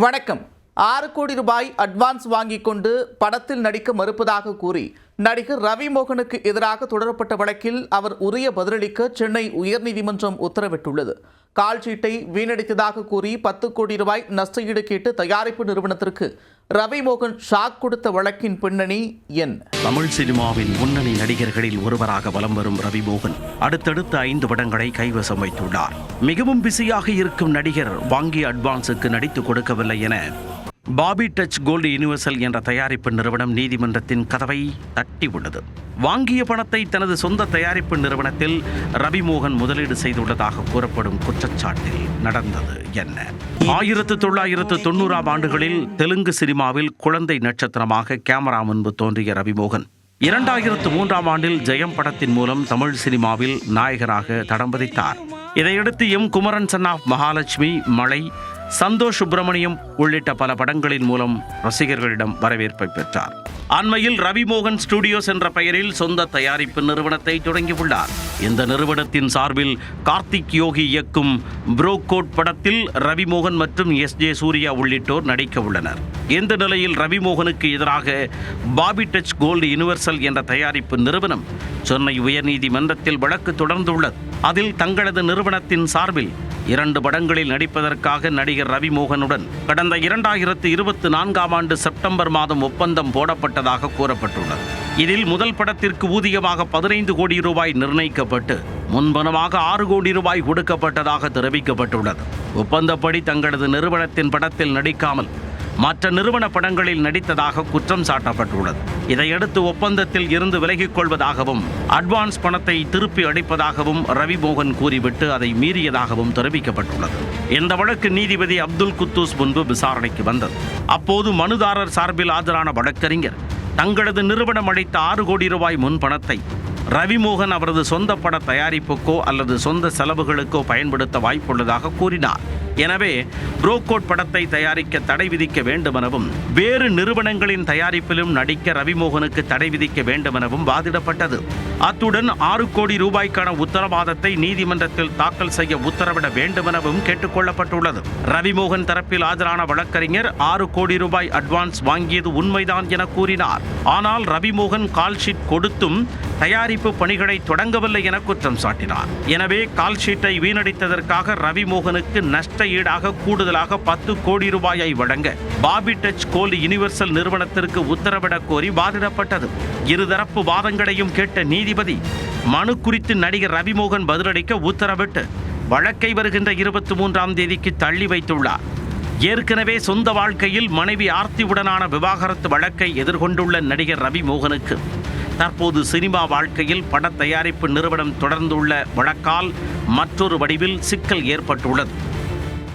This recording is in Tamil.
வணக்கம். 6 கோடி ரூபாய் அட்வான்ஸ் வாங்கிக் கொண்டு படத்தில் நடிக்க மறுப்பதாக கூறி நடிகர் ரவி மோகனுக்கு எதிராக தொடரப்பட்ட வழக்கில் அவர் உரிய பதிலளிக்க சென்னை உயர்நீதிமன்றம் உத்தரவிட்டுள்ளது. கால்ஷீட்டை வீணடித்ததாக கூறி 10 கோடி ரூபாய் நஷ்டஈடு கேட்டு தயாரிப்பு நிறுவனத்திற்கு ரவி மோகன் ஷாக் கொடுத்த வழக்கின் பின்னணி என்ன? தமிழ் சினிமாவின் முன்னணி நடிகர்களில் ஒருவராக வலம் வரும் ரவி மோகன் அடுத்தடுத்த 5 படங்களை கைவசம் வைத்துள்ளார். மிகவும் பிஸியாக இருக்கும் நடிகர் வாங்கிய அட்வான்ஸுக்கு நடித்து கொடுக்கவில்லை என பாபி டச் கோல்டு யூனிவர்சல் என்ற தயாரிப்பு நிறுவனம் நீதிமன்றத்தின் கதவை தட்டியுள்ளது. வாங்கிய பணத்தை தனது சொந்த தயாரிப்பு நிறுவனத்தில் ரவி மோகன் முதலீடு செய்துள்ளதாக கூறப்படும் குற்றச்சாட்டில் நடந்தது என்ன? 1990ஆம் ஆண்டுகளில் தெலுங்கு சினிமாவில் குழந்தை நட்சத்திரமாக கேமரா முன்பு தோன்றிய ரவி மோகன் 2003ஆம் ஆண்டில் ஜெயம் படத்தின் மூலம் தமிழ் சினிமாவில் நாயகராக தடம் பதித்தார். இதையடுத்து M Kumaran son of Mahalakshmi, Malai, Santhosh Subramaniam உள்ளிட்ட பல படங்களின் மூலம் ரசிகர்களிடம் வரவேற்பை பெற்றார். அண்மையில் ரவி மோகன் ஸ்டுடியோஸ் என்ற பெயரில் சொந்த தயாரிப்பு நிறுவனத்தை தொடங்கியுள்ளார். இந்த நிறுவனத்தின் சார்பில் கார்த்திக் யோகி இயக்கும் புரோக்கோட் படத்தில் ரவி மோகன் மற்றும் எஸ்.ஜே. சூர்யா உள்ளிட்டோர் நடிக்க உள்ளனர். இந்த நிலையில் ரவி மோகனுக்கு எதிராக பாபி டச் கோல்டு யூனிவர்சல் என்ற தயாரிப்பு நிறுவனம் சென்னை உயர்நீதிமன்றத்தில் வழக்கு தொடர்ந்துள்ளது. அதில் தங்களது நிறுவனத்தின் சார்பில் 2 படங்களில் நடிப்பதற்காக நடிகர் ரவி மோகனுடன் கடந்த 2024ஆம் ஆண்டு செப்டம்பர் மாதம் ஒப்பந்தம் போடப்பட்டதாக கூறப்பட்டுள்ளது. இதில் முதல் படத்திற்கு ஊதியமாக 15 கோடி ரூபாய் நிர்ணயிக்கப்பட்டு முன்பணமாக 6 கோடி ரூபாய் கொடுக்கப்பட்டதாக தெரிவிக்கப்பட்டுள்ளது. ஒப்பந்தப்படி தங்களது நிறுவனத்தின் படத்தில் நடிக்காமல் மற்ற நிறுவன படங்களில் நடித்ததாக குற்றம் சாட்டப்பட்டுள்ளது. இதையடுத்து ஒப்பந்தத்தில் இருந்து விலகிக் கொள்வதாகவும் அட்வான்ஸ் பணத்தை திருப்பி அளிப்பதாகவும் ரவி மோகன் கூறிவிட்டு அதை மீறியதாகவும் தெரிவிக்கப்பட்டுள்ளது. இந்த வழக்கு நீதிபதி அப்துல் குத்தூஸ் முன்பு விசாரணைக்கு வந்தது. அப்போது மனுதாரர் சார்பில் ஆஜரான வழக்கறிஞர் தங்களது நிறுவனம் அளித்த 6 கோடி ரூபாய் முன் பணத்தை ரவி மோகன் அவரது சொந்த பட தயாரிப்புக்கோ அல்லது சொந்த செலவுகளுக்கோ பயன்படுத்த வாய்ப்புள்ளதாக கூறினார். எனவே புரோக்கோட் படத்தை தயாரிக்க தடை விதிக்க வேண்டுமெனவும் வேறு நிறுவனங்களின் தயாரிப்பிலும் நடிக்க ரவி மோகனுக்கு தடை விதிக்க வேண்டுமெனவும் வாதிடப்பட்டது. அத்துடன் 6 கோடி ரூபாய்க்கான உத்தரவாதத்தை நீதிமன்றத்தில் தாக்கல் செய்ய உத்தரவிட வேண்டுமெனவும் கேட்டுக்கொள்ளப்பட்டுள்ளது. ரவி மோகன் தரப்பில் ஆஜரான வழக்கறிஞர் 6 கோடி ரூபாய் அட்வான்ஸ் வாங்கியது உண்மைதான் என கூறினார். ஆனால் ரவி மோகன் கால்ஷீட் கொடுத்தும் தயாரிப்பு பணிகளை தொடங்கவில்லை என குற்றம் சாட்டினார். எனவே கால்ஷீட்டை வீணடித்ததற்காக ரவி மோகனுக்கு நஷ்ட ஈடாக கூடுதலாக 10 கோடி ரூபாயை வழங்க பாபி டச் கோல்டு யூனிவர்சல் நிறுவனத்திற்கு உத்தரவிட கோரி வாதிடப்பட்டது. இருதரப்பு வாதங்களையும் கேட்ட நீதிபதி மனு குறித்து நடிகர் ரவி மோகன் பதிலளிக்க உத்தரவிட்டு வழக்கை வருகின்ற 23ஆம் தேதிக்கு தள்ளி வைத்துள்ளார். ஏற்கனவே சொந்த வாழ்க்கையில் மனைவி ஆர்த்தியுடனான விவாகரத்து வழக்கை எதிர்கொண்டுள்ள நடிகர் ரவி மோகனுக்கு தற்போது சினிமா வாழ்க்கையில் பட தயாரிப்பு நிறுவனம் தொடர்ந்துள்ள வழக்கால் மற்றொரு வடிவில் சிக்கல் ஏற்பட்டுள்ளது.